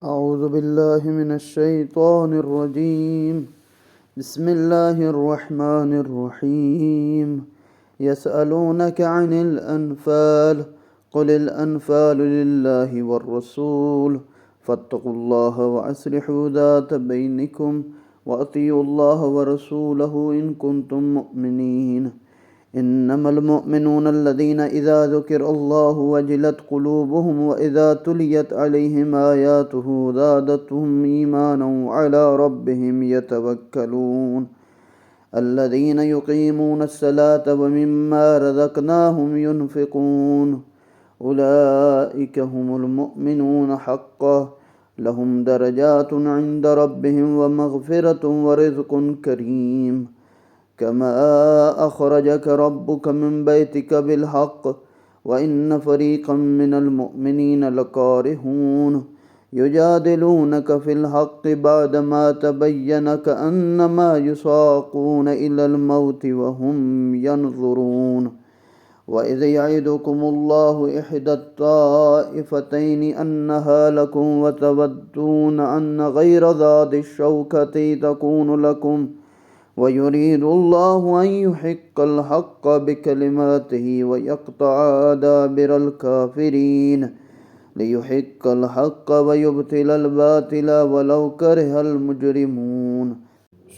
أعوذ بالله من الشيطان الرجيم. بسم الله الرحمن الرحيم. يسألونك عن الأنفال قل الأنفال لله والرسول فاتقوا الله وأصلحوا ذات بينكم وأطيعوا الله ورسوله إن كنتم مؤمنين. إنما المؤمنون الذين إذا ذكر الله وجلت قلوبهم وإذا تليت عليهم آياته زادتهم إيمانا وعلى ربهم يتوكلون. الذين يقيمون الصلاة ومما رزقناهم ينفقون أولئك هم المؤمنون حقا لهم درجات عند ربهم ومغفرة ورزق كريم. كما أخرجك ربك من بيتك بالحق وإن فريقا من المؤمنين لكارهون يجادلونك في الحق بعدما تبين كأنما يساقون إلى الموت وهم ينظرون. وإذ يعدكم الله إحدى الطائفتين أنها لكم وتودون أن غير ذات الشوكة تكون لكم ويريد الله أن يحق الحق بكلماته ويقطع دابر الكافرين ليحق الحق ويبطل الباطل ولو كره المجرمون.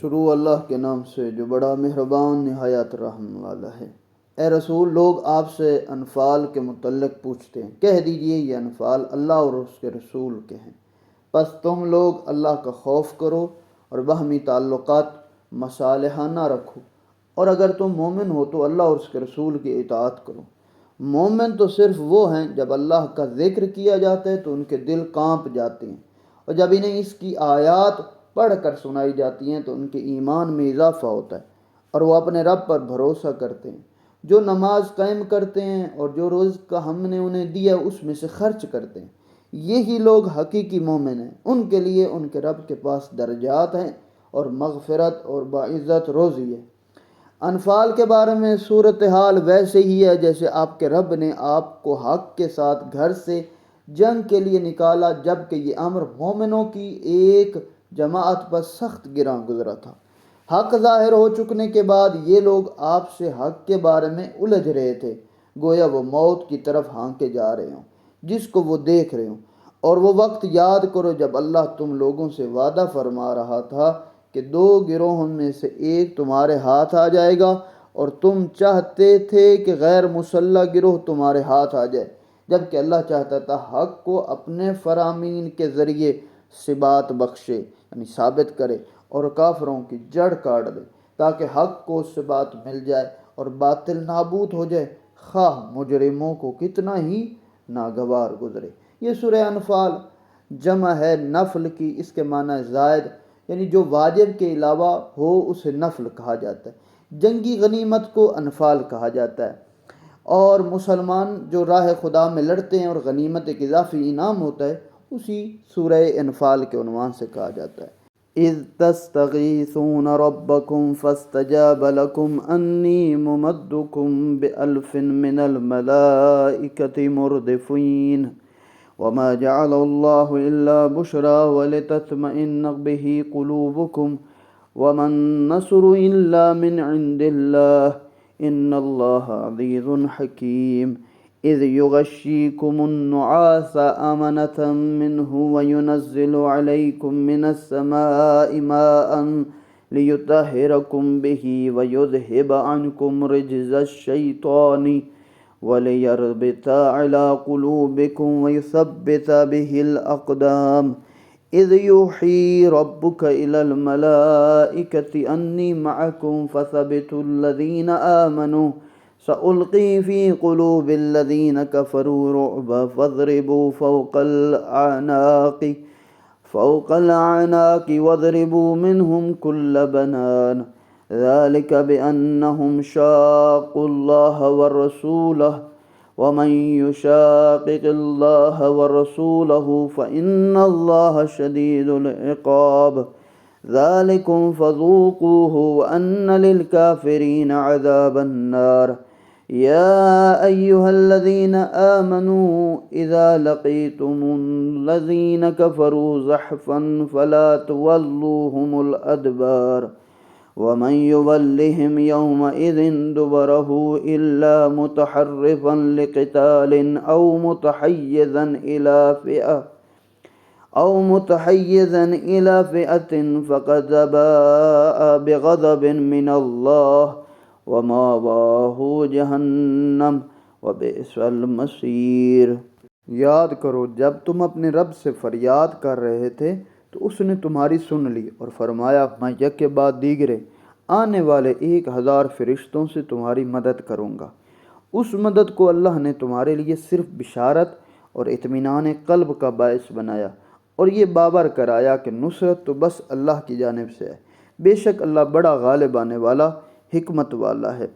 شروع اللہ کے نام سے جو بڑا مہربان نہایت رحم والا ہے۔ اے رسول، لوگ آپ سے انفال کے متعلق پوچھتے ہیں، کہہ دیجئے یہ انفال اللہ اور اس کے رسول کے ہیں، پس تم لوگ اللہ کا خوف کرو اور باہمی تعلقات مصالحہ نہ رکھو، اور اگر تم مومن ہو تو اللہ اور اس کے رسول کی اطاعت کرو۔ مومن تو صرف وہ ہیں جب اللہ کا ذکر کیا جاتا ہے تو ان کے دل کانپ جاتے ہیں، اور جب انہیں اس کی آیات پڑھ کر سنائی جاتی ہیں تو ان کے ایمان میں اضافہ ہوتا ہے اور وہ اپنے رب پر بھروسہ کرتے ہیں۔ جو نماز قائم کرتے ہیں اور جو رزق کا ہم نے انہیں دیا اس میں سے خرچ کرتے ہیں، یہی لوگ حقیقی مومن ہیں۔ ان کے لیے ان کے رب کے پاس درجات ہیں اور مغفرت اور باعزت روزی ہے۔ انفال کے بارے میں صورتحال ویسے ہی ہے جیسے آپ کے رب نے آپ کو حق کے ساتھ گھر سے جنگ کے لیے نکالا، جب کہ یہ امر مومنوں کی ایک جماعت پر سخت گراں گزرا تھا۔ حق ظاہر ہو چکنے کے بعد یہ لوگ آپ سے حق کے بارے میں الجھ رہے تھے، گویا وہ موت کی طرف ہانکے جا رہے ہوں جس کو وہ دیکھ رہے ہوں۔ اور وہ وقت یاد کرو جب اللہ تم لوگوں سے وعدہ فرما رہا تھا کہ دو گروہوں میں سے ایک تمہارے ہاتھ آ جائے گا، اور تم چاہتے تھے کہ غیر مسلح گروہ تمہارے ہاتھ آ جائے، جبکہ اللہ چاہتا تھا حق کو اپنے فرامین کے ذریعے ثبات بخشے، یعنی ثابت کرے، اور کافروں کی جڑ کاٹ دے تاکہ حق کو ثبات مل جائے اور باطل نابود ہو جائے، خواہ مجرموں کو کتنا ہی ناگوار گزرے۔ یہ سورہ انفال جمع ہے نفل کی، اس کے معنی زائد، یعنی جو واجب کے علاوہ ہو اسے نفل کہا جاتا ہے۔ جنگی غنیمت کو انفال کہا جاتا ہے، اور مسلمان جو راہ خدا میں لڑتے ہیں اور غنیمت ایک اضافی انعام ہوتا ہے اسی سورہ انفال کے عنوان سے کہا جاتا ہے۔ اذ تستغیثون ربکم فاستجاب لکم انی ممدکم بألف من الملائکۃ مردفین وما جعل اللہ الا بشرا ولتطمئن به قلوبکم وما النصر الا من عند اللہ ان اللہ عزیز حکیم۔ اذ یغشیکم النعاس امنة منه وینزل علیکم من السماء ماء لیطہرکم به ویذہب عنکم رجز الشیطان وَلِيَرْبِطَ عَلَىٰ قُلُوبِكُمْ وَيُثَبِّتَ بِهِ الْأَقْدَامَ إِذْ يُوحِي رَبُّكَ إِلَى الْمَلَائِكَةِ أَنِّي مَعَكُمْ فَثَبِتُوا الَّذِينَ آمَنُوا سَأُلْقِي فِي قُلُوبِ الَّذِينَ كَفَرُوا رُعْبًا فَاضْرِبُوا فَوْقَ الْأَعْنَاقِ وَاضْرِبُوا مِنْهُمْ كُلَّ بَنَانٍ ذلك بأنهم شاقوا الله ورسوله ومن يشاقق الله ورسوله فإن الله شديد العقاب ذلكم فذوقوه وأن للكافرين عذاب النار يا أيها الذين آمنوا إذا لقيتم الذين كفروا زحفا فلا تولوهم الأدبار ومن يولهم يومئذ دبره إلا متحرفا لقتال أو متحيزا إلى فئة فقد باء بغضب من الله ومأواه جہنم وبئس المصیر۔ یاد کرو جب تم اپنے رب سے فریاد کر رہے تھے تو اس نے تمہاری سن لی اور فرمایا میں یک کے بعد دیگرے آنے والے 1000 فرشتوں سے تمہاری مدد کروں گا۔ اس مدد کو اللہ نے تمہارے لیے صرف بشارت اور اطمینان قلب کا باعث بنایا اور یہ باور کرایا کہ نصرت تو بس اللہ کی جانب سے ہے، بے شک اللہ بڑا غالب آنے والا حکمت والا ہے۔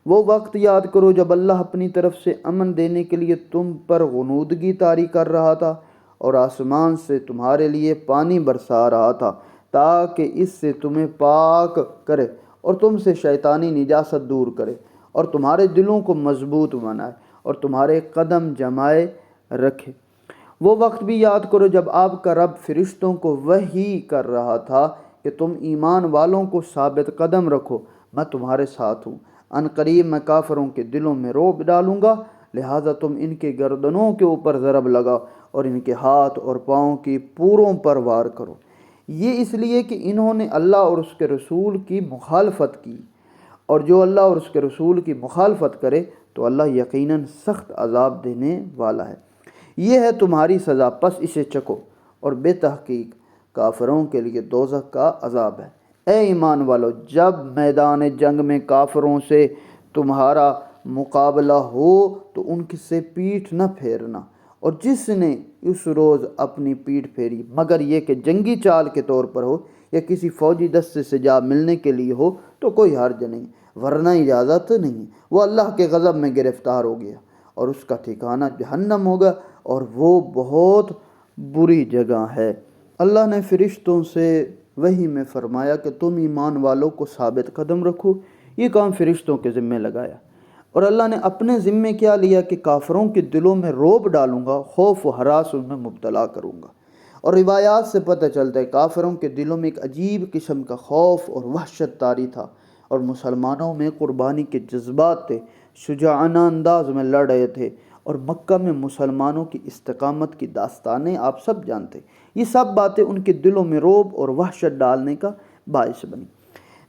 وہ وقت یاد کرو جب اللہ اپنی طرف سے امن دینے کے لیے تم پر غنودگی طاری کر رہا تھا اور آسمان سے تمہارے لیے پانی برسا رہا تھا تاکہ اس سے تمہیں پاک کرے اور تم سے شیطانی نجاست دور کرے اور تمہارے دلوں کو مضبوط بنائے اور تمہارے قدم جمائے رکھے۔ وہ وقت بھی یاد کرو جب آپ کا رب فرشتوں کو وحی کر رہا تھا کہ تم ایمان والوں کو ثابت قدم رکھو، میں تمہارے ساتھ ہوں۔ ان قریب میں کافروں کے دلوں میں رعب ڈالوں گا، لہٰذا تم ان کے گردنوں کے اوپر ضرب لگاؤ اور ان کے ہاتھ اور پاؤں کی پوروں پر وار کرو۔ یہ اس لیے کہ انہوں نے اللہ اور اس کے رسول کی مخالفت کی، اور جو اللہ اور اس کے رسول کی مخالفت کرے تو اللہ یقیناً سخت عذاب دینے والا ہے۔ یہ ہے تمہاری سزا، پس اسے چکھو، اور بے تحقیق کافروں کے لیے دوزخ کا عذاب ہے۔ اے ایمان والو، جب میدان جنگ میں کافروں سے تمہارا مقابلہ ہو تو ان سے پیٹھ نہ پھیرنا، اور جس نے اس روز اپنی پیٹھ پھیری مگر یہ کہ جنگی چال کے طور پر ہو یا کسی فوجی دستے سے جا ملنے کے لیے ہو تو کوئی حرج نہیں، ورنہ اجازت نہیں۔ وہ اللہ کے غضب میں گرفتار ہو گیا اور اس کا ٹھکانہ جہنم ہوگا، اور وہ بہت بری جگہ ہے۔ اللہ نے فرشتوں سے وحی میں فرمایا کہ تم ایمان والوں کو ثابت قدم رکھو، یہ کام فرشتوں کے ذمہ لگایا، اور اللہ نے اپنے ذمہ کیا لیا کہ کافروں کے دلوں میں رعب ڈالوں گا، خوف و ہراس ان میں مبتلا کروں گا۔ اور روایات سے پتہ چلتا ہے کافروں کے دلوں میں ایک عجیب قسم کا خوف اور وحشت طاری تھا، اور مسلمانوں میں قربانی کے جذبات تھے، شجاعانہ انداز میں لڑ رہے تھے، اور مکہ میں مسلمانوں کی استقامت کی داستانیں آپ سب جانتے۔ یہ سب باتیں ان کے دلوں میں رعب اور وحشت ڈالنے کا باعث بنی۔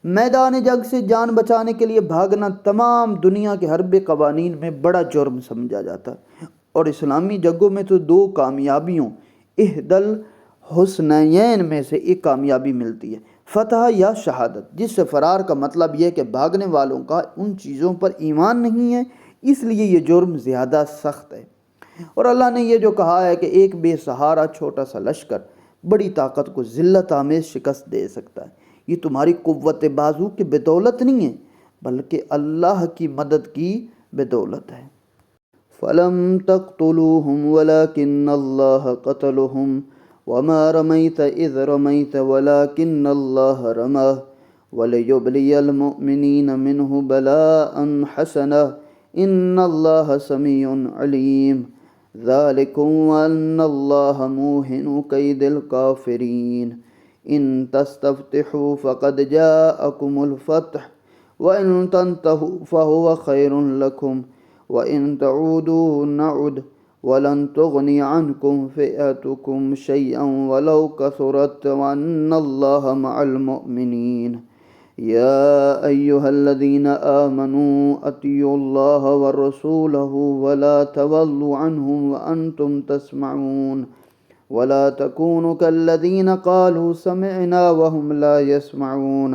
میدان جنگ سے جان بچانے کے لیے بھاگنا تمام دنیا کے حرب قوانین میں بڑا جرم سمجھا جاتا ہے، اور اسلامی جنگوں میں تو 2 کامیابیوں احدل حسنین میں سے ایک کامیابی ملتی ہے، فتح یا شہادت، جس سے فرار کا مطلب یہ کہ بھاگنے والوں کا ان چیزوں پر ایمان نہیں ہے، اس لیے یہ جرم زیادہ سخت ہے۔ اور اللہ نے یہ جو کہا ہے کہ ایک بے سہارا چھوٹا سا لشکر بڑی طاقت کو ذلت آمیز شکست دے سکتا ہے، یہ تمہاری قوت بازو کی بدولت نہیں ہے بلکہ اللہ کی مدد کی بدولت ہے۔ فَلَمْ تَقْتُلُوهُمْ وَلَكِنَّ اللَّهَ قَتَلَهُمْ وَمَا رَمَيْتَ إِذْ رَمَيْتَ وَلَكِنَّ اللَّهَ رَمَى وَلِيُبْلِيَ الْمُؤْمِنِينَ مِنْهُ بَلَاءً حَسَنًا إِنَّ اللَّهَ سَمِيعٌ عَلِيمٌ ذَلِكُمْ وَأَنَّ اللَّهَ مُوهِنُ كَيْدِ الْكَافِرِينَ إِن تَسْتَفْتِحُوا فَقَدْ جَاءَكُمُ الْفَتْحُ وَإِن تَنْتَهُوا فَهُوَ خَيْرٌ لَكُمْ وَإِن تَعُودُوا نَعُدْ وَلَن تُغْنِيَ عَنْكُمْ فِئَتُكُمْ شَيْئًا وَلَوْ كَثُرَتْ وَأَنَّ اللَّهَ مَعَ الْمُؤْمِنِينَ يَا أَيُّهَا الَّذِينَ آمَنُوا أَطِيعُوا اللَّهَ وَرَسُولَهُ وَلَا تَوَلُّوا عَنْهُ وَأَنْتُمْ تَسْمَعُونَ وَلَا تَكُونُوا كَالَّذِينَ قَالُوا سَمِعْنَا وَهُمْ لَا يَسْمَعُونَ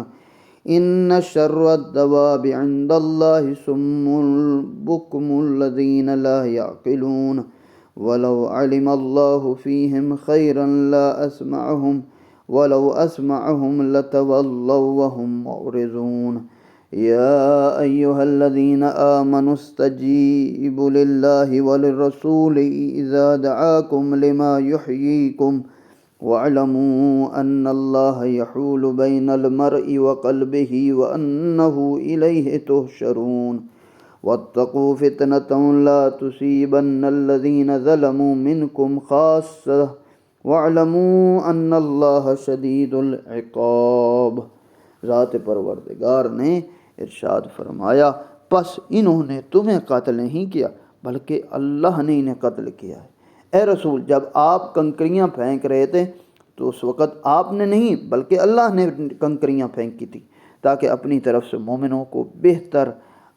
إِنَّ شَرَّ الدَّوَابِ عِندَ اللَّهِ الصُّمُّ الْبُكْمُ الَّذِينَ لَا يَعْقِلُونَ وَلَوْ عَلِمَ اللَّهُ فِيهِمْ خَيْرًا لَا أَسْمَعَهُمْ وَلَوْ أَسْمَعَهُمْ لَتَوَلَّوْا وَهُمْ مُعْرِضُونَ يَا أَيُّهَا الَّذِينَ آمَنُوا اسْتَجِيبُوا لِلَّهِ وَلِلرَّسُولِ إِذَا دَعَاكُمْ لِمَا يُحْيِيكُمْ وَاعْلَمُوا أَنَّ اللَّهَ يَحُولُ بَيْنَ الْمَرْءِ وَقَلْبِهِ وَأَنَّهُ إِلَيْهِ تُحْشَرُونَ واتقوا فتنة لا تصيبن الذين ظلموا منكم خاصة واعلموا ان اللہ شدید العقاب۔ ذات پروردگار نے ارشاد فرمایا پس انہوں نے تمہیں قتل نہیں کیا بلکہ اللہ نے انہیں قتل کیا ہے۔ اے رسول، جب آپ کنکریاں پھینک رہے تھے تو اس وقت آپ نے نہیں بلکہ اللہ نے کنکریاں پھینکی تھی تاکہ اپنی طرف سے مومنوں کو بہتر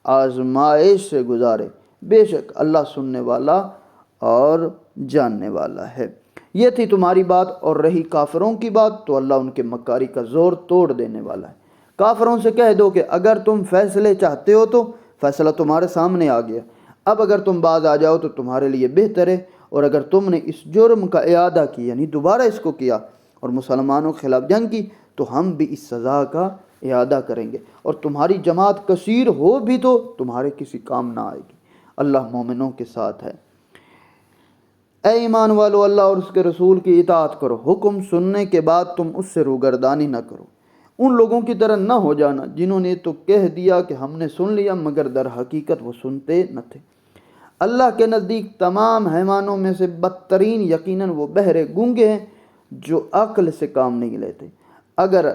آزمائش سے گزارے۔ بے شک اللہ سننے والا اور جاننے والا ہے۔ یہ تھی تمہاری بات، اور رہی کافروں کی بات تو اللہ ان کے مکاری کا زور توڑ دینے والا ہے۔ کافروں سے کہہ دو کہ اگر تم فیصلے چاہتے ہو تو فیصلہ تمہارے سامنے آ گیا، اب اگر تم باز آ جاؤ تو تمہارے لیے بہتر ہے، اور اگر تم نے اس جرم کا اعادہ کی یعنی دوبارہ اس کو کیا اور مسلمانوں کے خلاف جنگ کی تو ہم بھی اس سزا کا اعادہ کریں گے، اور تمہاری جماعت کثیر ہو بھی تو تمہارے کسی کام نہ آئے گی، اللہ مومنوں کے ساتھ ہے۔ اے ایمان والو، اللہ اور اس کے رسول کی اطاعت کرو، حکم سننے کے بعد تم اس سے روگردانی نہ کرو، ان لوگوں کی طرح نہ ہو جانا جنہوں نے تو کہہ دیا کہ ہم نے سن لیا مگر در حقیقت وہ سنتے نہ تھے۔ اللہ کے نزدیک تمام حیوانوں میں سے بدترین یقیناً وہ بہرے گونگے ہیں جو عقل سے کام نہیں لیتے۔ اگر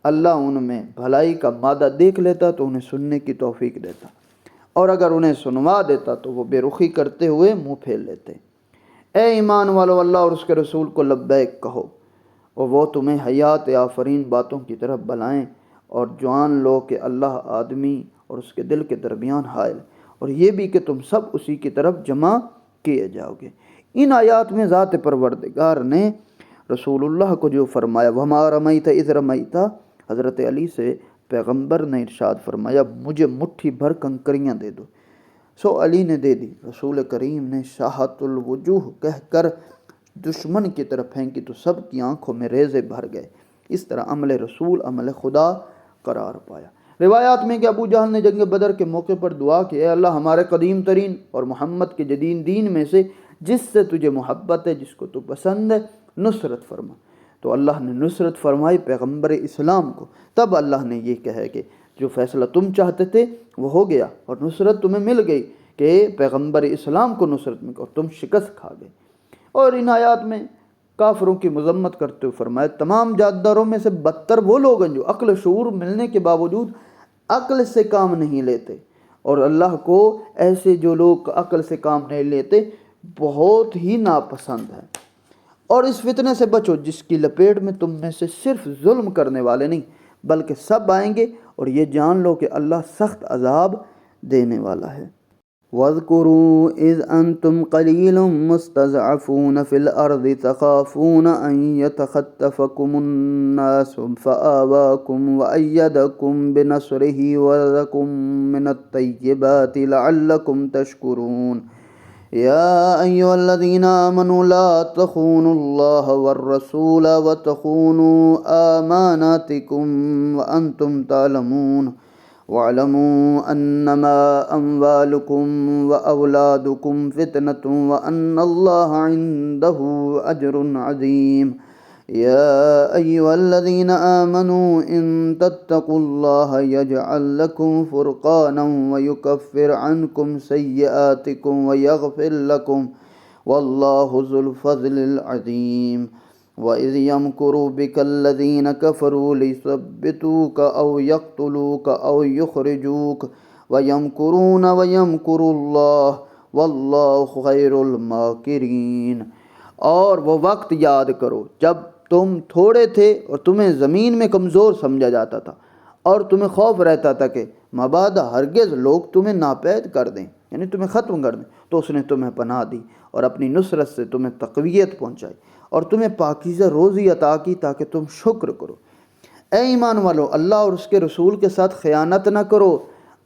اللہ ان میں بھلائی کا مادہ دیکھ لیتا تو انہیں سننے کی توفیق دیتا، اور اگر انہیں سنوا دیتا تو وہ بے رخی کرتے ہوئے منہ پھیر لیتے۔ اے ایمان والو، اللہ اور اس کے رسول کو لبیک کہو، اور وہ تمہیں حیات آفرین باتوں کی طرف بلائیں، اور جان لو کہ اللہ آدمی اور اس کے دل کے درمیان حائل، اور یہ بھی کہ تم سب اسی کی طرف جمع کیے جاؤ گے۔ ان آیات میں ذات پروردگار نے رسول اللہ کو جو فرمایا وَمَا رَمَيْتَ إِذْ رَمَيْتَ، حضرت علی سے پیغمبر نے ارشاد فرمایا مجھے مٹھی بھر کنکریاں دے دو، سو علی نے دے دی۔ رسول کریم نے شاہت الوجوہ کہہ کر دشمن کی طرف پھینکی تو سب کی آنکھوں میں ریزے بھر گئے۔ اس طرح عمل رسول عمل خدا قرار پایا۔ روایات میں کہ ابو جہل نے جنگ بدر کے موقع پر دعا کی، اے اللہ ہمارے قدیم ترین اور محمد کے جدید دین میں سے جس سے تجھے محبت ہے، جس کو تو پسند ہے، نصرت فرما۔ تو اللہ نے نصرت فرمائی پیغمبر اسلام کو۔ تب اللہ نے یہ کہا کہ جو فیصلہ تم چاہتے تھے وہ ہو گیا، اور نصرت تمہیں مل گئی کہ پیغمبر اسلام کو نصرت مل گئی اور تم شکست کھا گئے۔ اور ان آیات میں کافروں کی مذمت کرتے ہوئے فرمایا تمام جاداروں میں سے بدتر وہ لوگ ہیں جو عقل شعور ملنے کے باوجود عقل سے کام نہیں لیتے، اور اللہ کو ایسے جو لوگ عقل سے کام نہیں لیتے بہت ہی ناپسند ہے۔ اور اس فتنے سے بچو جس کی لپیٹ میں تم میں سے صرف ظلم کرنے والے نہیں بلکہ سب آئیں گے، اور یہ جان لو کہ اللہ سخت عذاب دینے والا ہے۔ وَاذْكُرُوا إِذْ أَنْتُمْ قَلِيلٌ مُسْتَضْعَفُونَ فِي الْأَرْضِ تَخَافُونَ أَنْ يَتَخَطَّفَكُمُ النَّاسُ فَآوَاكُمْ وَأَيَّدَكُمْ بِنَصْرِهِ وَرَزَقَكُمْ مِنَ الطَّيِّبَاتِ لَعَلَّكُمْ تَشْكُرُونَ۔ يا أيها الذين آمنوا لا تخونوا الله والرسول وتخونوا آماناتكم وأنتم تعلمون واعلموا أنما أموالكم وأولادكم فتنة وأن الله عنده أجر عظيم۔ يا أيها الذين آمنوا إن تتقوا الله يجعل لكم فرقانا ويكفر عنكم سيئاتكم ويغفر لكم والله ذو الفضل العظيم۔ وإذ يمكر بك الذين كفروا ليثبتوك أو يقتلوك أو يخرجوك ويمكرون ويمكر الله والله خير الماكرين۔ اور وہ وقت یاد کرو جب تم تھوڑے تھے اور تمہیں زمین میں کمزور سمجھا جاتا تھا، اور تمہیں خوف رہتا تھا کہ مبادا ہرگز لوگ تمہیں ناپید کر دیں یعنی تمہیں ختم کر دیں، تو اس نے تمہیں پناہ دی اور اپنی نصرت سے تمہیں تقویت پہنچائی اور تمہیں پاکیزہ روزی عطا کی تاکہ تم شکر کرو۔ اے ایمان والو، اللہ اور اس کے رسول کے ساتھ خیانت نہ کرو،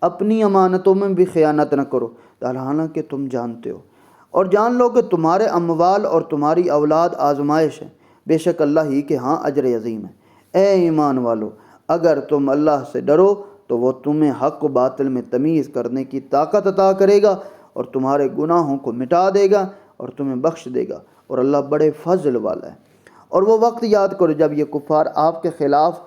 اپنی امانتوں میں بھی خیانت نہ کرو، حالانکہ تم جانتے ہو، اور جان لو کہ تمہارے اموال اور تمہاری اولاد آزمائش ہے، بے شک اللہ ہی کے ہاں اجر عظیم ہے۔ اے ایمان والو، اگر تم اللہ سے ڈرو تو وہ تمہیں حق و باطل میں تمیز کرنے کی طاقت عطا کرے گا اور تمہارے گناہوں کو مٹا دے گا اور تمہیں بخش دے گا، اور اللہ بڑے فضل والا ہے۔ اور وہ وقت یاد کرو جب یہ کفار آپ کے خلاف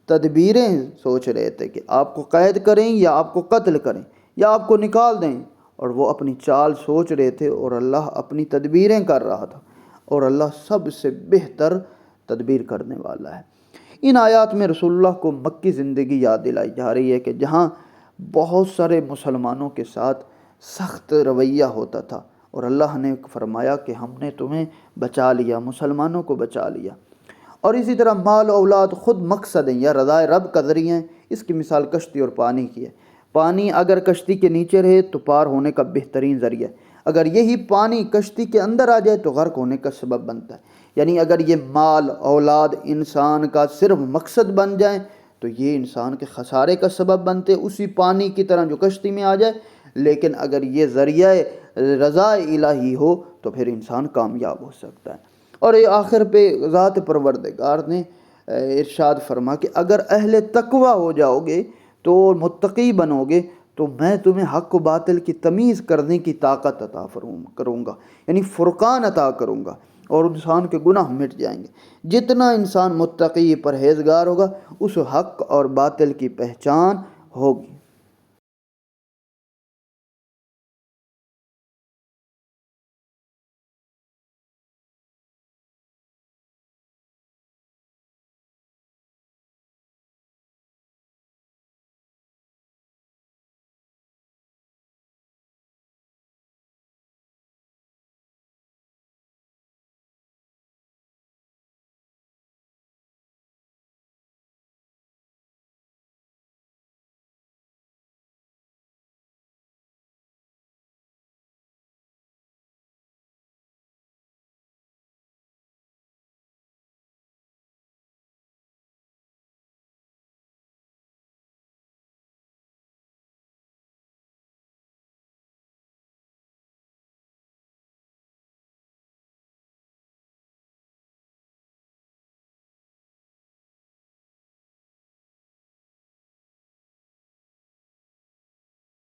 تدبیریں سوچ رہے تھے کہ آپ کو قید کریں یا آپ کو قتل کریں، یا آپ کو نکال دیں۔ اور وہ اپنی چال سوچ رہے تھے اور اللہ اپنی تدبیریں کر رہا تھا، اور اللہ سب سے بہتر تدبیر کرنے والا ہے۔ ان آیات میں رسول اللہ کو مکی زندگی یاد دلائی جا رہی ہے کہ جہاں بہت سارے مسلمانوں کے ساتھ سخت رویہ ہوتا تھا، اور اللہ نے فرمایا کہ ہم نے تمہیں بچا لیا، مسلمانوں کو بچا لیا۔ اور اسی طرح مال و اولاد خود مقصد ہیں یا رضائے رب کا ذریعہ ہیں۔ اس کی مثال کشتی اور پانی کی ہے۔ پانی اگر کشتی کے نیچے رہے تو پار ہونے کا بہترین ذریعہ ہے، اگر یہی پانی کشتی کے اندر آ جائے تو غرق ہونے کا سبب بنتا ہے۔ یعنی اگر یہ مال اولاد انسان کا صرف مقصد بن جائیں تو یہ انسان کے خسارے کا سبب بنتے، اسی پانی کی طرح جو کشتی میں آ جائے۔ لیکن اگر یہ ذریعہ رضا الہی ہو تو پھر انسان کامیاب ہو سکتا ہے۔ اور یہ آخر پہ ذات پروردگار نے ارشاد فرما کہ اگر اہل تقوی ہو جاؤ گے تو متقی بنو گے تو میں تمہیں حق و باطل کی تمیز کرنے کی طاقت عطا کروں گا، یعنی فرقان عطا کروں گا، اور انسان کے گناہ مٹ جائیں گے۔ جتنا انسان متقی پرہیزگار ہوگا اس حق اور باطل کی پہچان ہوگی۔